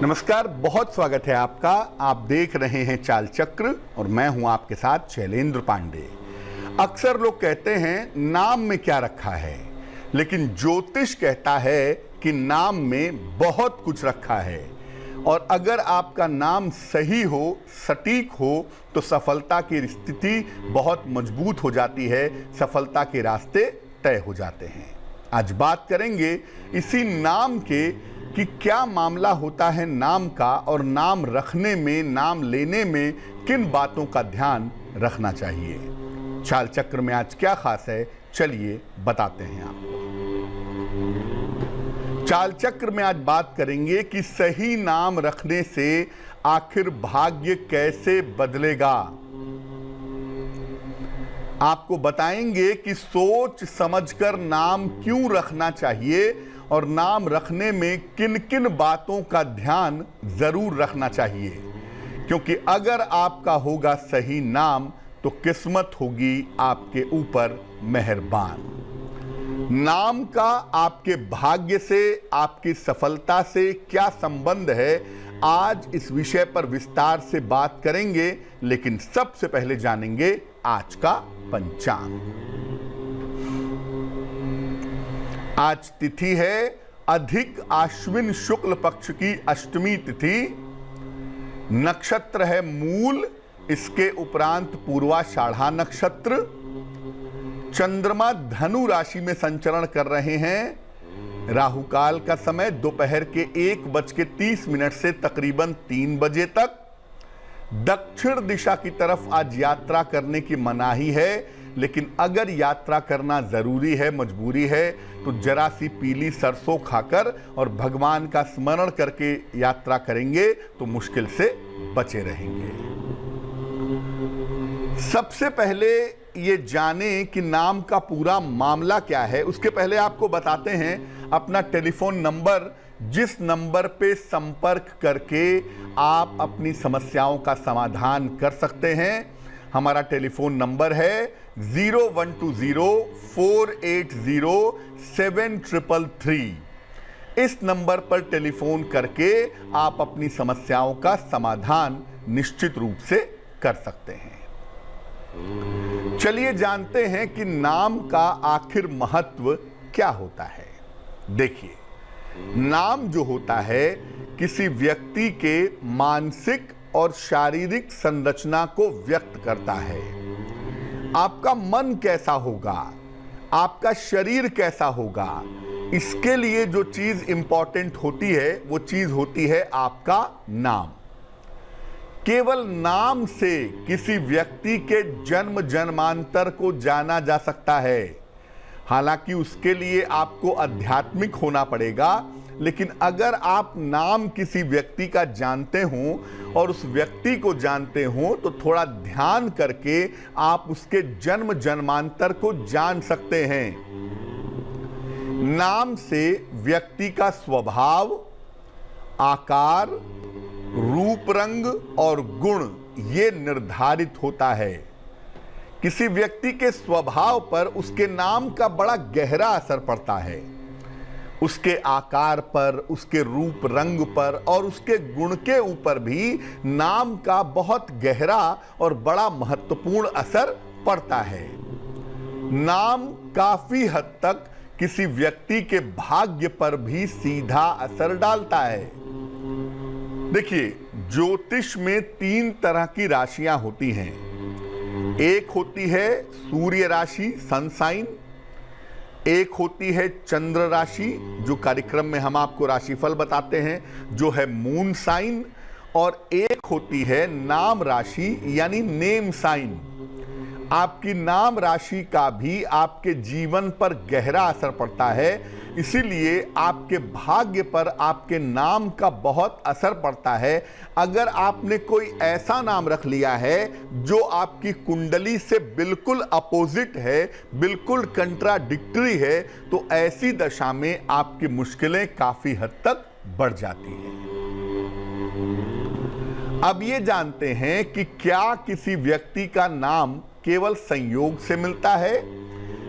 नमस्कार, बहुत स्वागत है आपका। आप देख रहे हैं चाल चक्र और मैं हूं आपके साथ शैलेंद्र पांडे। अक्सर लोग कहते हैं नाम में क्या रखा है, लेकिन ज्योतिष कहता है कि नाम में बहुत कुछ रखा है और अगर आपका नाम सही हो, सटीक हो, तो सफलता की स्थिति बहुत मजबूत हो जाती है, सफलता के रास्ते तय हो जाते हैं। आज बात करेंगे इसी नाम के कि क्या मामला होता है नाम का और नाम रखने में, नाम लेने में किन बातों का ध्यान रखना चाहिए। चाल चक्र में आज क्या खास है, चलिए बताते हैं आपको। चाल चक्र में आज बात करेंगे कि सही नाम रखने से आखिर भाग्य कैसे बदलेगा। आपको बताएंगे कि सोच समझकर नाम क्यों रखना चाहिए और नाम रखने में किन किन बातों का ध्यान जरूर रखना चाहिए, क्योंकि अगर आपका होगा सही नाम तो किस्मत होगी आपके ऊपर मेहरबान। नाम का आपके भाग्य से, आपकी सफलता से क्या संबंध है, आज इस विषय पर विस्तार से बात करेंगे। लेकिन सबसे पहले जानेंगे आज का पंचांग। आज तिथि है अधिक आश्विन शुक्ल पक्ष की अष्टमी तिथि। नक्षत्र है मूल, इसके उपरांत पूर्वाषाढ़ा नक्षत्र। चंद्रमा धनु राशि में संचरण कर रहे हैं। राहु काल का समय दोपहर के 1:30 से तकरीबन 3 बजे तक। दक्षिण दिशा की तरफ आज यात्रा करने की मनाही है, लेकिन अगर यात्रा करना जरूरी है, मजबूरी है, तो जरा सी पीली सरसों खाकर और भगवान का स्मरण करके यात्रा करेंगे तो मुश्किल से बचे रहेंगे। सबसे पहले ये जाने कि नाम का पूरा मामला क्या है, उसके पहले आपको बताते हैं अपना टेलीफोन नंबर, जिस नंबर पे संपर्क करके आप अपनी समस्याओं का समाधान कर सकते हैं। हमारा टेलीफोन नंबर है 0120-480-7333। इस नंबर पर टेलीफोन करके आप अपनी समस्याओं का समाधान निश्चित रूप से कर सकते हैं। चलिए जानते हैं कि नाम का आखिर महत्व क्या होता है। देखिए, नाम जो होता है किसी व्यक्ति के मानसिक और शारीरिक संरचना को व्यक्त करता है। आपका मन कैसा होगा, आपका शरीर कैसा होगा, इसके लिए जो चीज इंपॉर्टेंट होती है वो चीज होती है आपका नाम। केवल नाम से किसी व्यक्ति के जन्म जन्मांतर को जाना जा सकता है। हालांकि उसके लिए आपको आध्यात्मिक होना पड़ेगा, लेकिन अगर आप नाम किसी व्यक्ति का जानते हो और उस व्यक्ति को जानते हो तो थोड़ा ध्यान करके आप उसके जन्म जन्मांतर को जान सकते हैं। नाम से व्यक्ति का स्वभाव, आकार, रूप, रंग और गुण ये निर्धारित होता है। किसी व्यक्ति के स्वभाव पर उसके नाम का बड़ा गहरा असर पड़ता है, उसके आकार पर, उसके रूप रंग पर और उसके गुण के ऊपर भी नाम का बहुत गहरा और बड़ा महत्वपूर्ण असर पड़ता है। नाम काफी हद तक किसी व्यक्ति के भाग्य पर भी सीधा असर डालता है। देखिए, ज्योतिष में 3 तरह की राशियां होती हैं। एक होती है सूर्य राशि, सन साइन। एक होती है चंद्र राशि, जो कार्यक्रम में हम आपको राशिफल बताते हैं, जो है मून साइन। और एक होती है नाम राशि यानी नेम साइन। आपकी नाम राशि का भी आपके जीवन पर गहरा असर पड़ता है, इसीलिए आपके भाग्य पर आपके नाम का बहुत असर पड़ता है। अगर आपने कोई ऐसा नाम रख लिया है जो आपकी कुंडली से बिल्कुल अपोजिट है, बिल्कुल कंट्राडिक्टरी है, तो ऐसी दशा में आपकी मुश्किलें काफी हद तक बढ़ जाती हैं। अब ये जानते हैं कि क्या किसी व्यक्ति का नाम केवल संयोग से मिलता है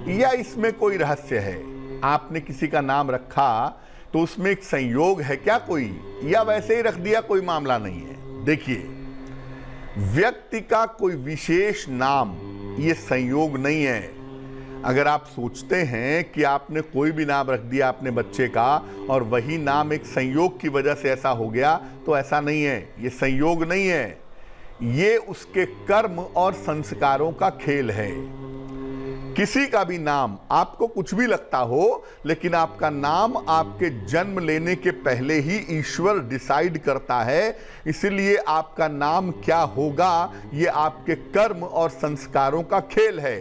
या इसमें कोई रहस्य है। आपने किसी का नाम रखा तो उसमें एक संयोग है क्या कोई, या वैसे ही रख दिया कोई मामला नहीं है? देखिए, व्यक्ति का कोई विशेष नाम ये संयोग नहीं है। अगर आप सोचते हैं कि आपने कोई भी नाम रख दिया अपने बच्चे का और वही नाम एक संयोग की वजह से ऐसा हो गया, तो ऐसा नहीं है। ये संयोग नहीं है, ये उसके कर्म और संस्कारों का खेल है। किसी का भी नाम आपको कुछ भी लगता हो, लेकिन आपका नाम आपके जन्म लेने के पहले ही ईश्वर डिसाइड करता है। इसलिए आपका नाम क्या होगा, ये आपके कर्म और संस्कारों का खेल है।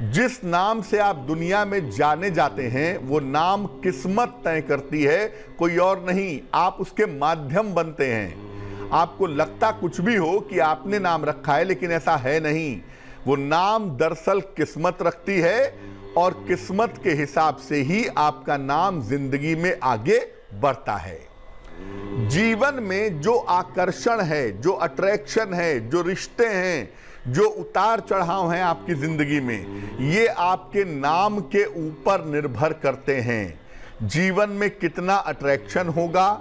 जिस नाम से आप दुनिया में जाने जाते हैं, वो नाम किस्मत तय करती है, कोई और नहीं। आप उसके माध्यम बनते हैं। आपको लगता कुछ भी हो कि आपने नाम रखा है, लेकिन ऐसा है नहीं। वो नाम दरअसल किस्मत रखती है, और किस्मत के हिसाब से ही आपका नाम जिंदगी में आगे बढ़ता है। जीवन में जो आकर्षण है, जो अट्रैक्शन है, जो रिश्ते हैं, जो उतार चढ़ाव हैं आपकी जिंदगी में, ये आपके नाम के ऊपर निर्भर करते हैं। जीवन में कितना अट्रैक्शन होगा,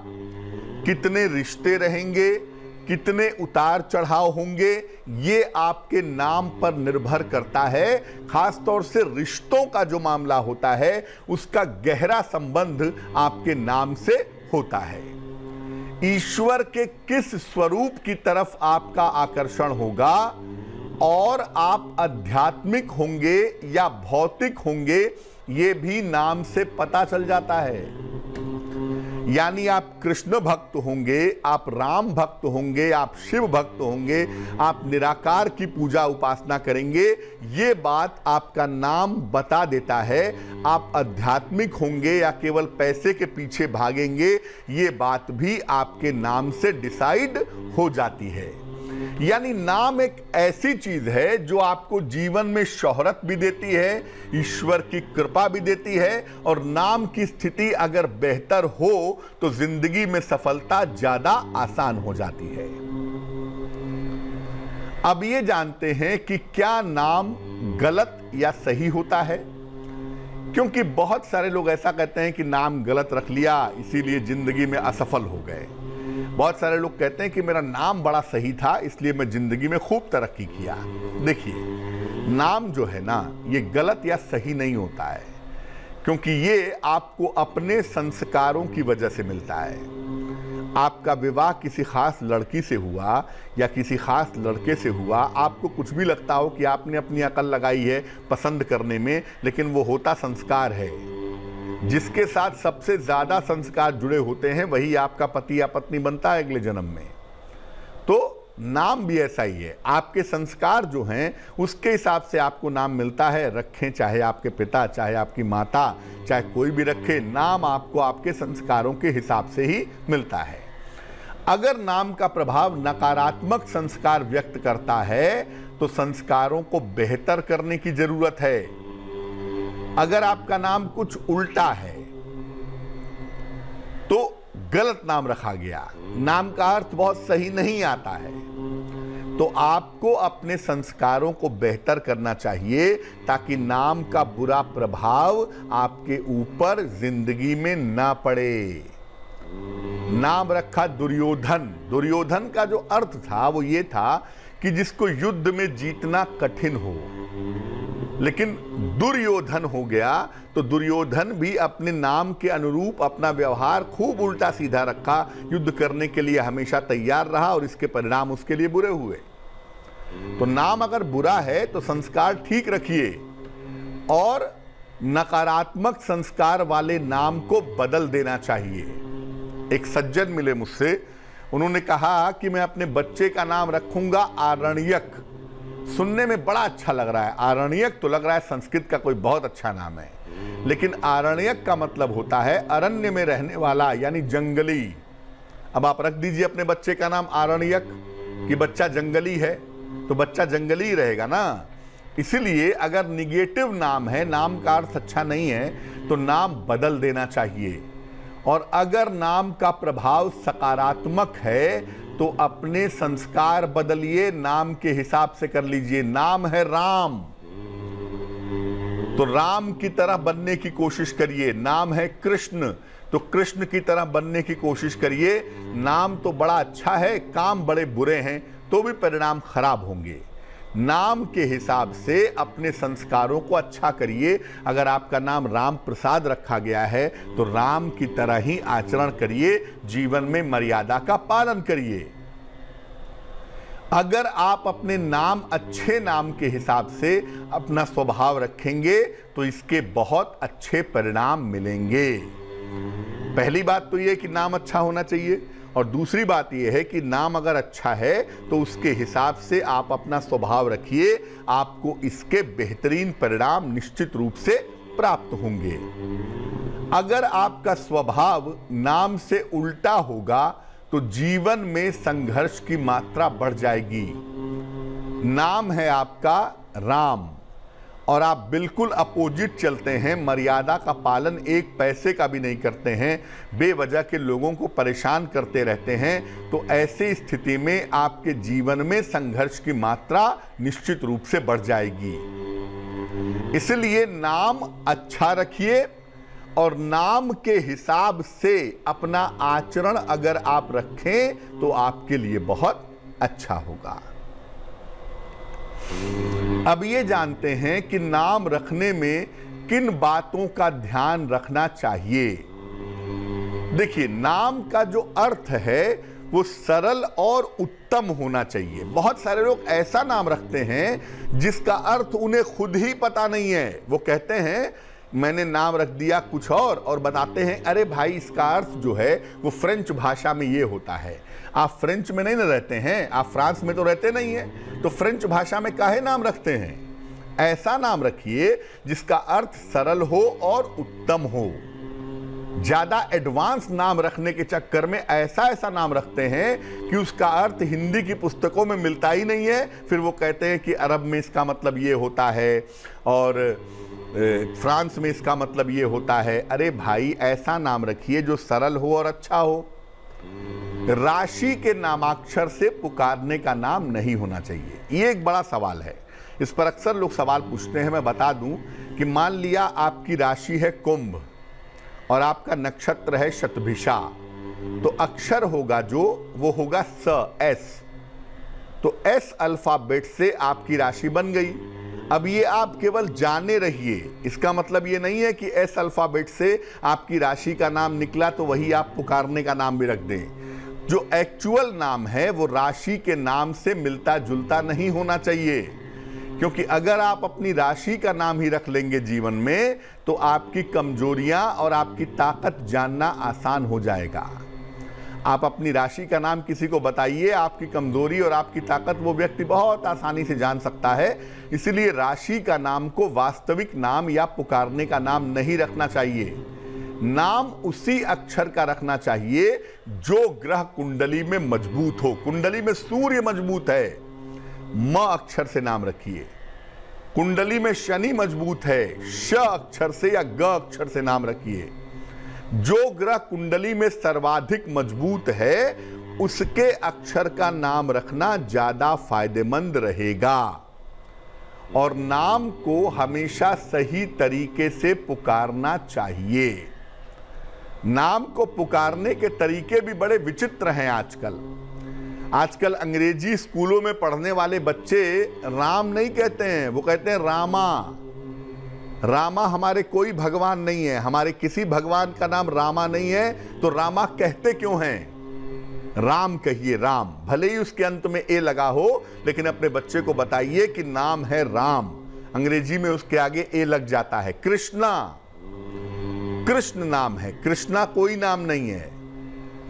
कितने रिश्ते रहेंगे, कितने उतार चढ़ाव होंगे, ये आपके नाम पर निर्भर करता है। खास तौर से रिश्तों का जो मामला होता है, उसका गहरा संबंध आपके नाम से होता है। ईश्वर के किस स्वरूप की तरफ आपका आकर्षण होगा, और आप आध्यात्मिक होंगे या भौतिक होंगे, ये भी नाम से पता चल जाता है। यानी आप कृष्ण भक्त होंगे, आप राम भक्त होंगे, आप शिव भक्त होंगे, आप निराकार की पूजा उपासना करेंगे, ये बात आपका नाम बता देता है। आप आध्यात्मिक होंगे या केवल पैसे के पीछे भागेंगे, ये बात भी आपके नाम से डिसाइड हो जाती है। यानी नाम एक ऐसी चीज है जो आपको जीवन में शोहरत भी देती है, ईश्वर की कृपा भी देती है, और नाम की स्थिति अगर बेहतर हो तो जिंदगी में सफलता ज्यादा आसान हो जाती है। अब ये जानते हैं कि क्या नाम गलत या सही होता है, क्योंकि बहुत सारे लोग ऐसा कहते हैं कि नाम गलत रख लिया इसीलिए जिंदगी में असफल हो गए। बहुत सारे लोग कहते हैं कि मेरा नाम बड़ा सही था इसलिए मैं जिंदगी में खूब तरक्की किया। देखिए, नाम जो है ना, ये गलत या सही नहीं होता है, क्योंकि ये आपको अपने संस्कारों की वजह से मिलता है। आपका विवाह किसी खास लड़की से हुआ या किसी खास लड़के से हुआ, आपको कुछ भी लगता हो कि आपने अपनी अकल लगाई है पसंद करने में, लेकिन वो होता संस्कार है। जिसके साथ सबसे ज्यादा संस्कार जुड़े होते हैं, वही आपका पति या पत्नी बनता है अगले जन्म में। तो नाम भी ऐसा ही है, आपके संस्कार जो हैं उसके हिसाब से आपको नाम मिलता है। रखें चाहे आपके पिता, चाहे आपकी माता, चाहे कोई भी रखे, नाम आपको आपके संस्कारों के हिसाब से ही मिलता है। अगर नाम का प्रभाव नकारात्मक संस्कार व्यक्त करता है, तो संस्कारों को बेहतर करने की जरूरत है। अगर आपका नाम कुछ उल्टा है तो गलत नाम रखा गया, नाम का अर्थ बहुत सही नहीं आता है, तो आपको अपने संस्कारों को बेहतर करना चाहिए, ताकि नाम का बुरा प्रभाव आपके ऊपर जिंदगी में ना पड़े। नाम रखा दुर्योधन। दुर्योधन का जो अर्थ था वो ये था कि जिसको युद्ध में जीतना कठिन हो, लेकिन दुर्योधन हो गया तो दुर्योधन भी अपने नाम के अनुरूप अपना व्यवहार खूब उल्टा सीधा रखा, युद्ध करने के लिए हमेशा तैयार रहा, और इसके परिणाम उसके लिए बुरे हुए। तो नाम अगर बुरा है तो संस्कार ठीक रखिए, और नकारात्मक संस्कार वाले नाम को बदल देना चाहिए। एक सज्जन मिले मुझसे, उन्होंने कहा कि मैं अपने बच्चे का नाम रखूंगा आरण्यक। सुनने में बड़ा अच्छा लग रहा है, आरण्यक तो लग रहा है संस्कृत का कोई बहुत अच्छा नाम है, लेकिन आरण्यक का मतलब होता है अरण्य में रहने वाला, यानी जंगली। अब आप रख दीजिए अपने बच्चे का नाम आरण्यक कि बच्चा जंगली है, तो बच्चा जंगली ही रहेगा ना। इसीलिए अगर निगेटिव नाम है, नाम का अर्थ अच्छा नहीं है, तो नाम बदल देना चाहिए। और अगर नाम का प्रभाव सकारात्मक है तो अपने संस्कार बदलिए, नाम के हिसाब से कर लीजिए। नाम है राम, तो राम की तरह बनने की कोशिश करिए। नाम है कृष्ण, तो कृष्ण की तरह बनने की कोशिश करिए। नाम तो बड़ा अच्छा है, काम बड़े बुरे हैं तो भी परिणाम खराब होंगे। नाम के हिसाब से अपने संस्कारों को अच्छा करिए। अगर आपका नाम राम प्रसाद रखा गया है तो राम की तरह ही आचरण करिए, जीवन में मर्यादा का पालन करिए। अगर आप अपने नाम अच्छे नाम के हिसाब से अपना स्वभाव रखेंगे तो इसके बहुत अच्छे परिणाम मिलेंगे। पहली बात तो यह कि नाम अच्छा होना चाहिए, और दूसरी बात यह है कि नाम अगर अच्छा है तो उसके हिसाब से आप अपना स्वभाव रखिए, आपको इसके बेहतरीन परिणाम निश्चित रूप से प्राप्त होंगे। अगर आपका स्वभाव नाम से उल्टा होगा तो जीवन में संघर्ष की मात्रा बढ़ जाएगी। नाम है आपका राम और आप बिल्कुल अपोजिट चलते हैं, मर्यादा का पालन एक पैसे का भी नहीं करते हैं, बेवजह के लोगों को परेशान करते रहते हैं, तो ऐसी स्थिति में आपके जीवन में संघर्ष की मात्रा निश्चित रूप से बढ़ जाएगी। इसलिए नाम अच्छा रखिए और नाम के हिसाब से अपना आचरण अगर आप रखें तो आपके लिए बहुत अच्छा होगा। अब ये जानते हैं कि नाम रखने में किन बातों का ध्यान रखना चाहिए। देखिए, नाम का जो अर्थ है वो सरल और उत्तम होना चाहिए। बहुत सारे लोग ऐसा नाम रखते हैं जिसका अर्थ उन्हें खुद ही पता नहीं है। वो कहते हैं मैंने नाम रख दिया कुछ और बताते हैं अरे भाई इसका अर्थ जो है वो फ्रेंच भाषा में ये होता है। आप फ्रेंच में नहीं ना रहते हैं, आप फ्रांस में तो रहते नहीं हैं, तो फ्रेंच भाषा में काहे नाम रखते हैं। ऐसा नाम रखिए जिसका अर्थ सरल हो और उत्तम हो। ज्यादा एडवांस नाम रखने के चक्कर में ऐसा नाम रखते हैं कि उसका अर्थ हिंदी की पुस्तकों में मिलता ही नहीं है। फिर वो कहते हैं कि अरब में इसका मतलब ये होता है और फ्रांस में इसका मतलब ये होता है। अरे भाई, ऐसा नाम रखिए जो सरल हो और अच्छा हो। राशि के नामाक्षर से पुकारने का नाम नहीं होना चाहिए। ये एक बड़ा सवाल है, इस पर अक्सर लोग सवाल पूछते हैं। मैं बता दूं कि मान लिया आपकी राशि है कुंभ और आपका नक्षत्र है शतभिषा, तो अक्षर होगा जो वो होगा स, एस। तो एस अल्फाबेट से आपकी राशि बन गई। अब ये आप केवल जाने रहिए, इसका मतलब ये नहीं है कि एस अल्फाबेट से आपकी राशि का नाम निकला तो वही आप पुकारने का नाम भी रख दें। जो एक्चुअल नाम है वो राशि के नाम से मिलता जुलता नहीं होना चाहिए, क्योंकि अगर आप अपनी राशि का नाम ही रख लेंगे जीवन में तो आपकी कमजोरियां और आपकी ताकत जानना आसान हो जाएगा। आप अपनी राशि का नाम किसी को बताइए, आपकी कमजोरी और आपकी ताकत वो व्यक्ति बहुत आसानी से जान सकता है। इसलिए राशि का नाम को वास्तविक नाम या पुकारने का नाम नहीं रखना चाहिए। नाम उसी अक्षर का रखना चाहिए जो ग्रह कुंडली में मजबूत हो। कुंडली में सूर्य मजबूत है, म अक्षर से नाम रखिए। कुंडली में शनि मजबूत है, श अक्षर से या ग अक्षर से नाम रखिए। जो ग्रह कुंडली में सर्वाधिक मजबूत है उसके अक्षर का नाम रखना ज्यादा फायदेमंद रहेगा। और नाम को हमेशा सही तरीके से पुकारना चाहिए। नाम को पुकारने के तरीके भी बड़े विचित्र हैं आजकल अंग्रेजी स्कूलों में पढ़ने वाले बच्चे राम नहीं कहते हैं, वो कहते हैं रामा। रामा हमारे कोई भगवान नहीं है, हमारे किसी भगवान का नाम रामा नहीं है, तो रामा कहते क्यों हैं? राम कहिए, राम। भले ही उसके अंत में ए लगा हो, लेकिन अपने बच्चे को बताइए कि नाम है राम। अंग्रेजी में उसके आगे ए लग जाता है। कृष्णा, कृष्ण नाम है, कृष्णा कोई नाम नहीं है।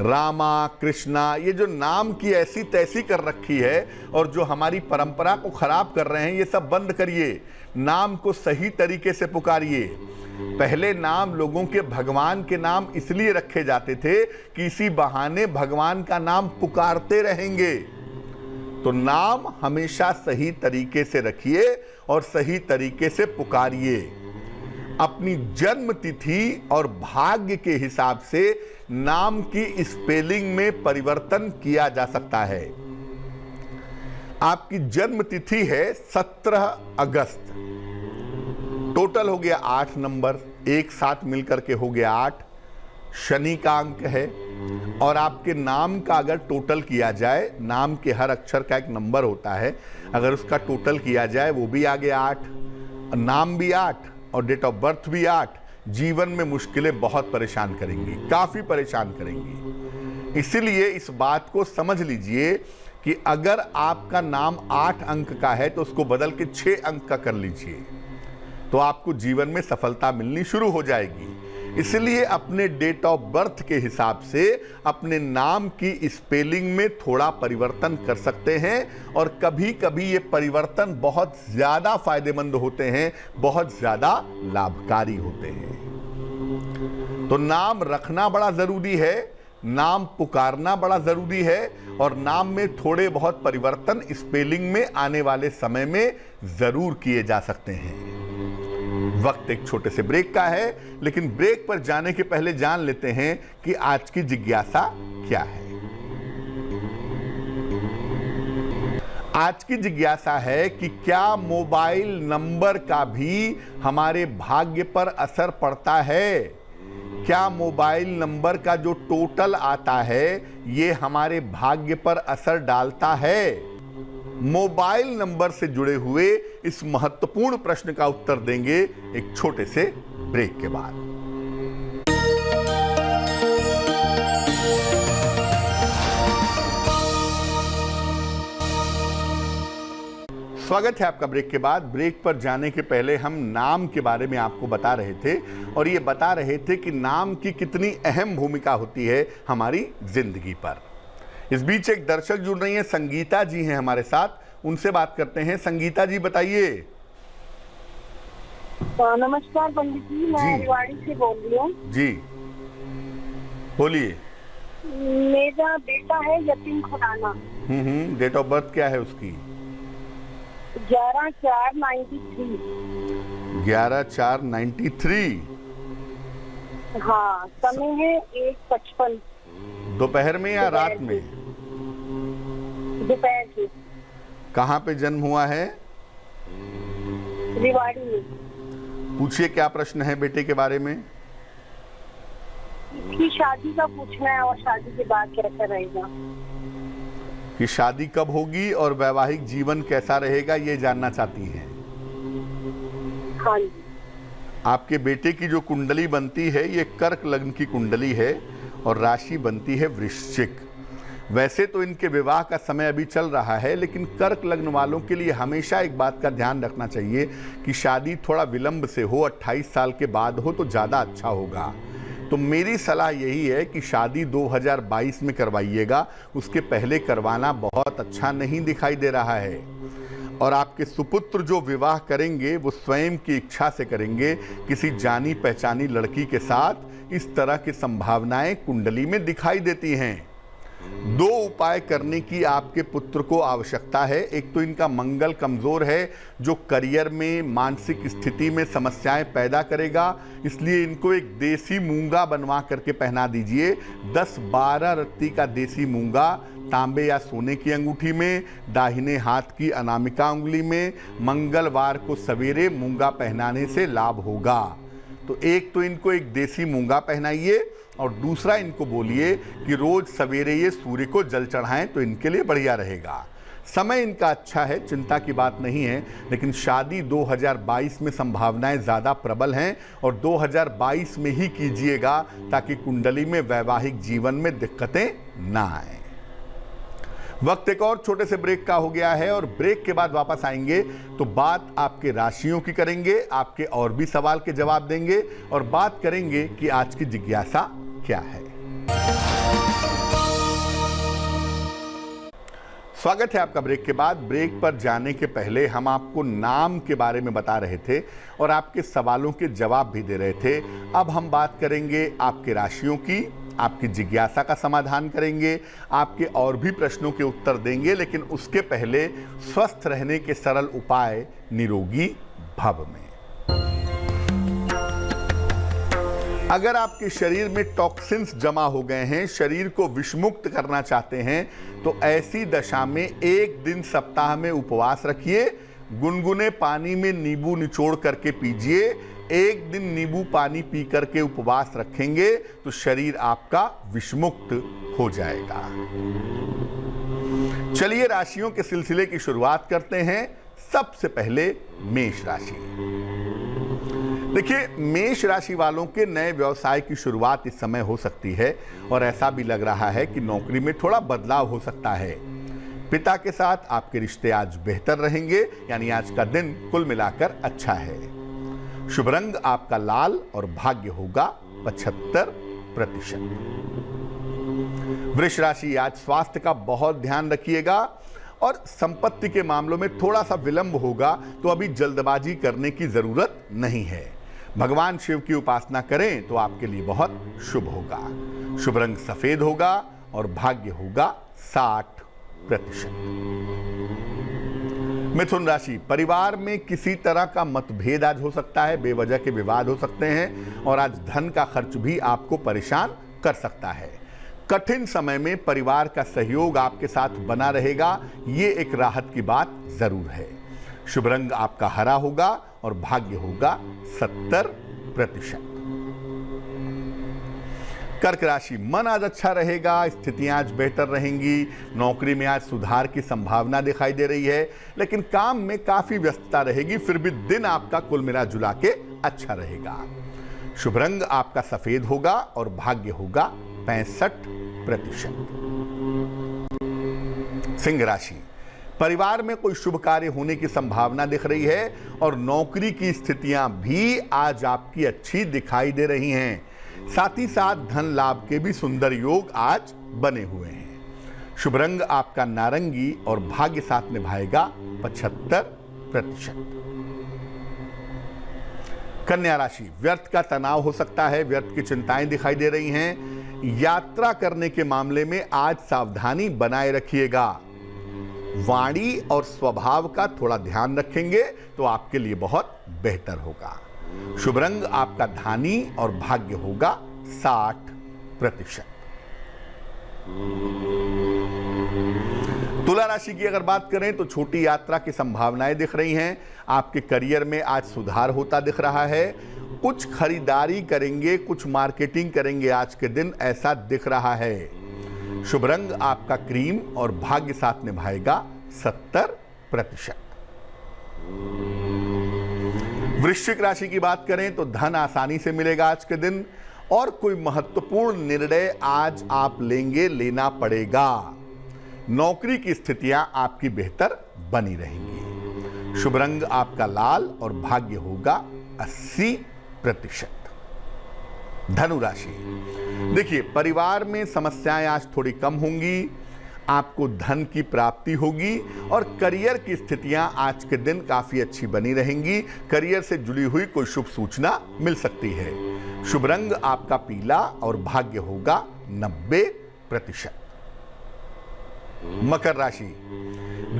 रामा, कृष्णा, ये जो नाम की ऐसी तैसी कर रखी है और जो हमारी परंपरा को खराब कर रहे हैं, ये सब बंद करिए। नाम को सही तरीके से पुकारिए। पहले नाम लोगों के भगवान के नाम इसलिए रखे जाते थे कि इसी बहाने भगवान का नाम पुकारते रहेंगे। तो नाम हमेशा सही तरीके से रखिए और सही तरीके से पुकारिए। अपनी जन्म तिथि और भाग्य के हिसाब से नाम की स्पेलिंग में परिवर्तन किया जा सकता है। आपकी जन्म तिथि है 17 अगस्त, टोटल हो गया 8 नंबर, एक साथ मिलकर के हो गया 8। शनि का अंक है। और आपके नाम का अगर टोटल किया जाए, नाम के हर अक्षर का एक नंबर होता है, अगर उसका टोटल किया जाए वो भी आ गया 8, नाम भी 8 और डेट ऑफ बर्थ भी 8। जीवन में मुश्किलें बहुत परेशान करेंगी, काफी परेशान करेंगी। इसीलिए इस बात को समझ लीजिए कि अगर आपका नाम 8 अंक का है तो उसको बदल के 6 अंक का कर लीजिए, तो आपको जीवन में सफलता मिलनी शुरू हो जाएगी। इसलिए अपने डेट ऑफ बर्थ के हिसाब से अपने नाम की स्पेलिंग में थोड़ा परिवर्तन कर सकते हैं, और कभी कभी ये परिवर्तन बहुत ज्यादा फायदेमंद होते हैं, बहुत ज्यादा लाभकारी होते हैं। तो नाम रखना बड़ा जरूरी है, नाम पुकारना बड़ा जरूरी है, और नाम में थोड़े बहुत परिवर्तन स्पेलिंग में आने वाले समय में जरूर किए जा सकते हैं। वक्त एक छोटे से ब्रेक का है, लेकिन ब्रेक पर जाने के पहले जान लेते हैं कि आज की जिज्ञासा क्या है। आज की जिज्ञासा है कि क्या मोबाइल नंबर का भी हमारे भाग्य पर असर पड़ता है? क्या मोबाइल नंबर का जो टोटल आता है ये हमारे भाग्य पर असर डालता है? मोबाइल नंबर से जुड़े हुए इस महत्वपूर्ण प्रश्न का उत्तर देंगे एक छोटे से ब्रेक के बाद। स्वागत है आपका ब्रेक के बाद। ब्रेक पर जाने के पहले हम नाम के बारे में आपको बता रहे थे, और ये बता रहे थे कि नाम की कितनी अहम भूमिका होती है हमारी जिंदगी पर। इस बीच एक दर्शक जुड़ रही हैं, संगीता जी हैं हमारे साथ, उनसे बात करते हैं। संगीता जी बताइए। नमस्कार पंडित जी, मैं रिवाड़ी से बोल रही हूँ। जी बोलिए। मेरा बेटा है यतीम खुराना। डेट ऑफ बर्थ क्या है उसकी? 11/4/93। 11/4/93। हाँ, समय है 1:55। दोपहर में या रात में? दोपहर के। कहाँ पे जन्म हुआ है? रिवाड़ी में। पूछिए क्या प्रश्न है बेटे के बारे में? कि शादी का पूछना है, और शादी के बाद कैसा रहेगा। कि शादी कब होगी और वैवाहिक जीवन कैसा रहेगा, ये जानना चाहती हैं? हाँ जी। आपके बेटे की जो कुंडली बनती है ये कर्क लग्न की कुंडली है, और राशि बनती है वृश्चिक। वैसे तो इनके विवाह का समय अभी चल रहा है, लेकिन कर्क लग्न वालों के लिए हमेशा एक बात का ध्यान रखना चाहिए कि शादी थोड़ा विलंब से हो, 28 साल के बाद हो तो ज़्यादा अच्छा होगा। तो मेरी सलाह यही है कि शादी 2022 में करवाइएगा, उसके पहले करवाना बहुत अच्छा नहीं दिखाई दे रहा है। और आपके सुपुत्र जो विवाह करेंगे वो स्वयं की इच्छा से करेंगे, किसी जानी पहचानी लड़की के साथ। इस तरह की संभावनाएं कुंडली में दिखाई देती हैं। 2 उपाय करने की आपके पुत्र को आवश्यकता है। एक तो इनका मंगल कमजोर है, जो करियर में, मानसिक स्थिति में समस्याएं पैदा करेगा, इसलिए इनको एक देसी मूंगा बनवा करके पहना दीजिए। 10-12 रत्ती का देसी मूंगा तांबे या सोने की अंगूठी में, दाहिने हाथ की अनामिका उंगली में, मंगलवार को सवेरे मूंगा पहनाने से लाभ होगा। तो एक तो इनको एक देसी मूंगा पहनाइए, और दूसरा इनको बोलिए कि रोज सवेरे ये सूर्य को जल चढ़ाएं, तो इनके लिए बढ़िया रहेगा। समय इनका अच्छा है, चिंता की बात नहीं है, लेकिन शादी 2022 में संभावनाएं ज़्यादा प्रबल हैं, और 2022 में ही कीजिएगा ताकि कुंडली में वैवाहिक जीवन में दिक्कतें ना आए। वक्त एक और छोटे से ब्रेक का हो गया है, और ब्रेक के बाद वापस आएंगे तो बात आपके राशियों की करेंगे, आपके और भी सवाल के जवाब देंगे, और बात करेंगे कि आज की जिज्ञासा क्या है। स्वागत है आपका ब्रेक के बाद। ब्रेक पर जाने के पहले हम आपको नाम के बारे में बता रहे थे और आपके सवालों के जवाब भी दे रहे थे। अब हम बात करेंगे आपके राशियों की, आपकी जिज्ञासा का समाधान करेंगे, आपके और भी प्रश्नों के उत्तर देंगे, लेकिन उसके पहले स्वस्थ रहने के सरल उपाय निरोगी भव में। अगर आपके शरीर में टॉक्सिन्स जमा हो गए हैं, शरीर को विषमुक्त करना चाहते हैं, तो ऐसी दशा में एक दिन सप्ताह में उपवास रखिए, गुनगुने पानी में नींबू निचोड़ करके पीजिए। एक दिन नींबू पानी पी करके उपवास रखेंगे तो शरीर आपका विषमुक्त हो जाएगा। चलिए राशियों के सिलसिले की शुरुआत करते हैं। सबसे पहले मेष राशि। देखिए, मेष राशि वालों के नए व्यवसाय की शुरुआत इस समय हो सकती है और ऐसा भी लग रहा है कि नौकरी में थोड़ा बदलाव हो सकता है। पिता के साथ आपके रिश्ते आज बेहतर रहेंगे, यानी आज का दिन कुल मिलाकर अच्छा है। शुभ रंग आपका लाल और भाग्य होगा 75%। वृष राशि, आज स्वास्थ्य का बहुत ध्यान रखिएगा और संपत्ति के मामलों में थोड़ा सा विलंब होगा, तो अभी जल्दबाजी करने की जरूरत नहीं है। भगवान शिव की उपासना करें तो आपके लिए बहुत शुभ होगा। शुभ रंग सफेद होगा और भाग्य होगा 60%। मिथुन राशि, परिवार में किसी तरह का मतभेद आज हो सकता है, बेवजह के विवाद हो सकते हैं और आज धन का खर्च भी आपको परेशान कर सकता है। कठिन समय में परिवार का सहयोग आपके साथ बना रहेगा, ये एक राहत की बात जरूर है। शुभ रंग आपका हरा होगा और भाग्य होगा 70%। कर्क राशि, मन आज अच्छा रहेगा, स्थितियां आज बेहतर रहेंगी। नौकरी में आज सुधार की संभावना दिखाई दे रही है, लेकिन काम में काफी व्यस्तता रहेगी। फिर भी दिन आपका कुल मिला जुला के अच्छा रहेगा। शुभ रंग आपका सफेद होगा और भाग्य होगा 65%। सिंह राशि, परिवार में कोई शुभ कार्य होने की संभावना दिख रही है और नौकरी की स्थितियां भी आज आपकी अच्छी दिखाई दे रही हैं। साथ ही साथ धन लाभ के भी सुंदर योग आज बने हुए हैं। शुभ रंग आपका नारंगी और भाग्य साथ निभाएगा 75%। कन्या राशि, व्यर्थ का तनाव हो सकता है, व्यर्थ की चिंताएं दिखाई दे रही हैं। यात्रा करने के मामले में आज सावधानी बनाए रखिएगा। वाणी और स्वभाव का थोड़ा ध्यान रखेंगे तो आपके लिए बहुत बेहतर होगा। शुभ रंग आपका धानी और भाग्य होगा 60%। तुला राशि की अगर बात करें तो छोटी यात्रा की संभावनाएं दिख रही हैं। आपके करियर में आज सुधार होता दिख रहा है। कुछ खरीदारी करेंगे, कुछ मार्केटिंग करेंगे आज के दिन, ऐसा दिख रहा है। शुभ रंग आपका क्रीम और भाग्य साथ निभाएगा 70%। वृश्चिक राशि की बात करें तो धन आसानी से मिलेगा आज के दिन और कोई महत्वपूर्ण निर्णय आज आप लेना पड़ेगा। नौकरी की स्थितियां आपकी बेहतर बनी रहेंगी। शुभ रंग आपका लाल और भाग्य होगा 80%। धनु राशि, देखिए, परिवार में समस्याएं आज थोड़ी कम होंगी, आपको धन की प्राप्ति होगी और करियर की स्थितियां आज के दिन काफी अच्छी बनी रहेंगी। करियर से जुड़ी हुई कोई शुभ सूचना मिल सकती है। शुभ रंग आपका पीला और भाग्य होगा 90%। मकर राशि,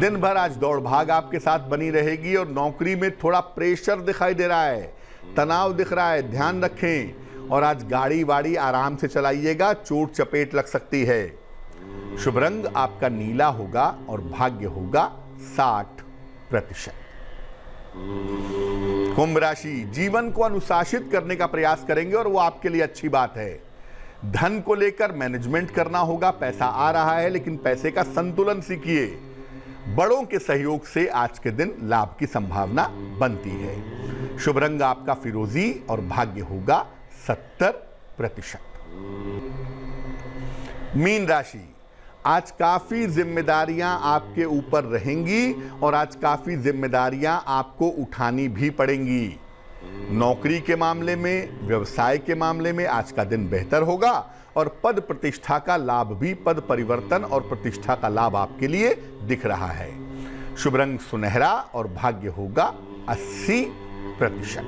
दिन भर आज दौड़ भाग आपके साथ बनी रहेगी और नौकरी में थोड़ा प्रेशर दिखाई दे रहा है, तनाव दिख रहा है, ध्यान रखें। और आज गाड़ी वाड़ी आराम से चलाइएगा, चोट चपेट लग सकती है। शुभ रंग आपका नीला होगा और भाग्य होगा 60%। कुंभ राशि, जीवन को अनुशासित करने का प्रयास करेंगे और वो आपके लिए अच्छी बात है। धन को लेकर मैनेजमेंट करना होगा। पैसा आ रहा है लेकिन पैसे का संतुलन सीखिए। बड़ों के सहयोग से आज के दिन लाभ की संभावना बनती है। शुभ रंग आपका फिरोजी और भाग्य होगा 70%। मीन राशि, आज काफी जिम्मेदारियां आपके ऊपर रहेंगी और आज काफी जिम्मेदारियां आपको उठानी भी पड़ेंगी। नौकरी के मामले में, व्यवसाय के मामले में आज का दिन बेहतर होगा और पद प्रतिष्ठा का लाभ भी, पद परिवर्तन और प्रतिष्ठा का लाभ आपके लिए दिख रहा है। शुभ रंग सुनहरा और भाग्य होगा 80%।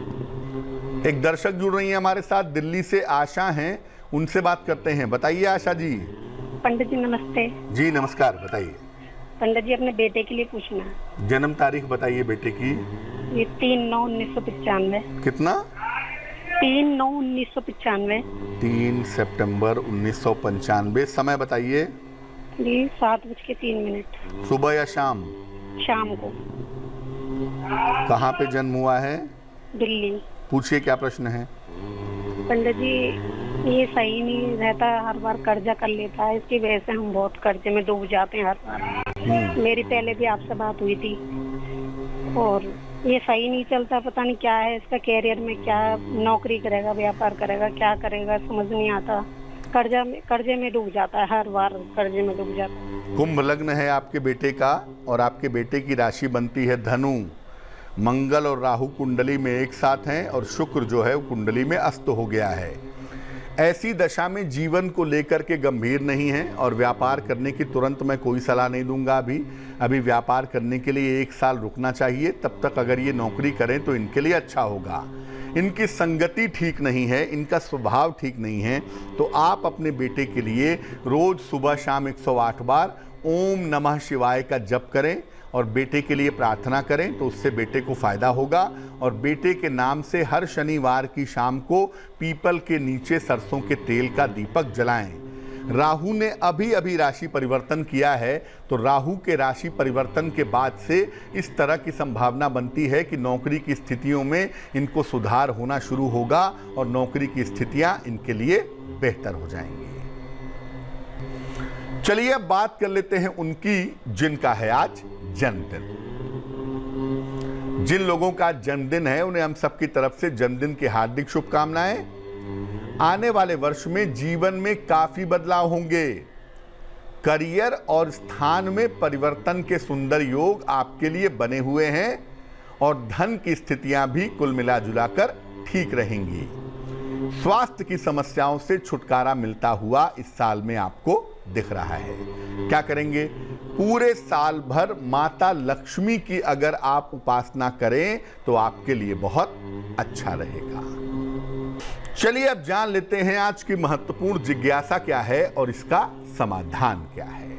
एक दर्शक जुड़ रही हैं हमारे साथ, दिल्ली से आशा हैं, उनसे बात करते हैं। बताइए आशा जी। पंडित जी नमस्ते। जी नमस्कार, बताइए। पंडित जी, अपने बेटे के लिए पूछना। जन्म तारीख बताइए बेटे की। ये 3/9/1995। कितना? 3/9/1995। 3 सितंबर 1995। समय बताइए। जी 7:03। सुबह या शाम? शाम को। कहाँ पे जन्म हुआ है? दिल्ली। पूछिए क्या प्रश्न है? पंडित जी, ये सही नहीं रहता, हर बार कर्जा कर लेता है, इसकी वजह से हम बहुत कर्जे में डूब जाते हैं हर बार। मेरी पहले भी आपसे बात हुई थी और ये सही नहीं चलता, पता नहीं क्या है इसका, कैरियर में क्या, नौकरी करेगा, व्यापार करेगा, क्या करेगा समझ नहीं आता। कर्जे में डूब जाता है, हर बार कर्जे में डूब जाता है। कुंभ लग्न है आपके बेटे का और आपके बेटे की राशि बनती है धनु। मंगल और राहु कुंडली में एक साथ हैं और शुक्र जो है वो कुंडली में अस्त हो गया है। ऐसी दशा में जीवन को लेकर के गंभीर नहीं है और व्यापार करने की तुरंत मैं कोई सलाह नहीं दूंगा। अभी व्यापार करने के लिए 1 साल रुकना चाहिए, तब तक अगर ये नौकरी करें तो इनके लिए अच्छा होगा। इनकी संगति ठीक नहीं है, इनका स्वभाव ठीक नहीं है, तो आप अपने बेटे के लिए रोज सुबह शाम 108 बार ओम नमः शिवाय का जप करें और बेटे के लिए प्रार्थना करें, तो उससे बेटे को फायदा होगा। और बेटे के नाम से हर शनिवार की शाम को पीपल के नीचे सरसों के तेल का दीपक जलाएं। राहु ने अभी राशि परिवर्तन किया है, तो राहु के राशि परिवर्तन के बाद से इस तरह की संभावना बनती है कि नौकरी की स्थितियों में इनको सुधार होना शुरू होगा और नौकरी की स्थितियां इनके लिए बेहतर हो जाएंगी। चलिए अब बात कर लेते हैं उनकी जिनका है आज जन्मदिन। जिन लोगों का जन्मदिन है उन्हें हम सबकी तरफ से जन्मदिन की हार्दिक शुभकामनाएं। आने वाले वर्ष में जीवन में काफी बदलाव होंगे। करियर और स्थान में परिवर्तन के सुंदर योग आपके लिए बने हुए हैं और धन की स्थितियां भी कुल मिला जुलाकर ठीक रहेंगी। स्वास्थ्य की समस्याओं से छुटकारा मिलता हुआ इस साल में आपको दिख रहा है। क्या करेंगे? पूरे साल भर माता लक्ष्मी की अगर आप उपासना करें तो आपके लिए बहुत अच्छा रहेगा। चलिए अब जान लेते हैं आज की महत्वपूर्ण जिज्ञासा क्या है और इसका समाधान क्या है।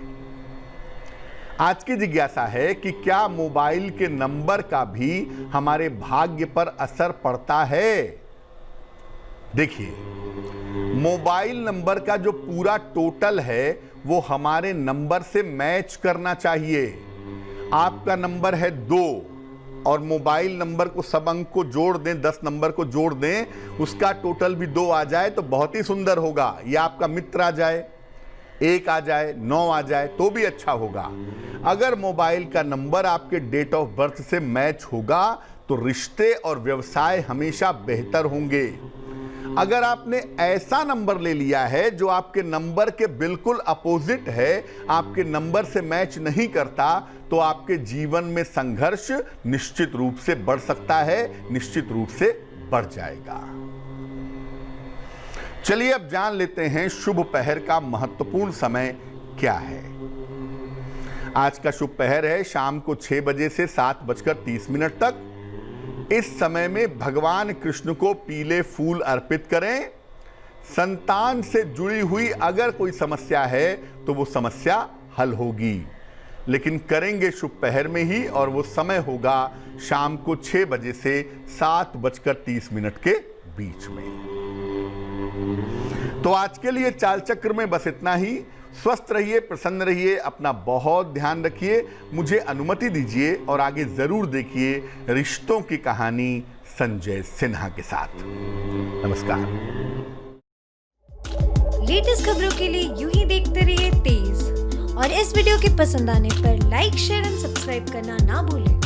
आज की जिज्ञासा है कि क्या मोबाइल के नंबर का भी हमारे भाग्य पर असर पड़ता है? देखिए, मोबाइल नंबर का जो पूरा टोटल है वो हमारे नंबर से मैच करना चाहिए। आपका नंबर है 2 और मोबाइल नंबर को सब अंक को जोड़ दें, 10 नंबर को जोड़ दें, उसका टोटल भी 2 आ जाए तो बहुत ही सुंदर होगा। या आपका मित्र आ जाए, 1 आ जाए, 9 आ जाए तो भी अच्छा होगा। अगर मोबाइल का नंबर आपके डेट ऑफ बर्थ से मैच होगा तो रिश्ते और व्यवसाय हमेशा बेहतर होंगे। अगर आपने ऐसा नंबर ले लिया है जो आपके नंबर के बिल्कुल अपोजिट है, आपके नंबर से मैच नहीं करता, तो आपके जीवन में संघर्ष निश्चित रूप से बढ़ सकता है, निश्चित रूप से बढ़ जाएगा। चलिए अब जान लेते हैं शुभ पहर का महत्वपूर्ण समय क्या है। आज का शुभ पहर है शाम को 6 बजे से 7:30 तक। इस समय में भगवान कृष्ण को पीले फूल अर्पित करें। संतान से जुड़ी हुई अगर कोई समस्या है तो वो समस्या हल होगी, लेकिन करेंगे शुभ पहर में ही और वो समय होगा शाम को 6 बजे से 7:30 के बीच में। तो आज के लिए चाल चक्र में बस इतना ही। स्वस्थ रहिए, प्रसन्न रहिए, अपना बहुत ध्यान रखिए। मुझे अनुमति दीजिए और आगे जरूर देखिए रिश्तों की कहानी संजय सिन्हा के साथ। नमस्कार। लेटेस्ट खबरों के लिए यूं ही देखते रहिए तेज और इस वीडियो के पसंद आने पर लाइक, शेयर एंड सब्सक्राइब करना ना भूलें।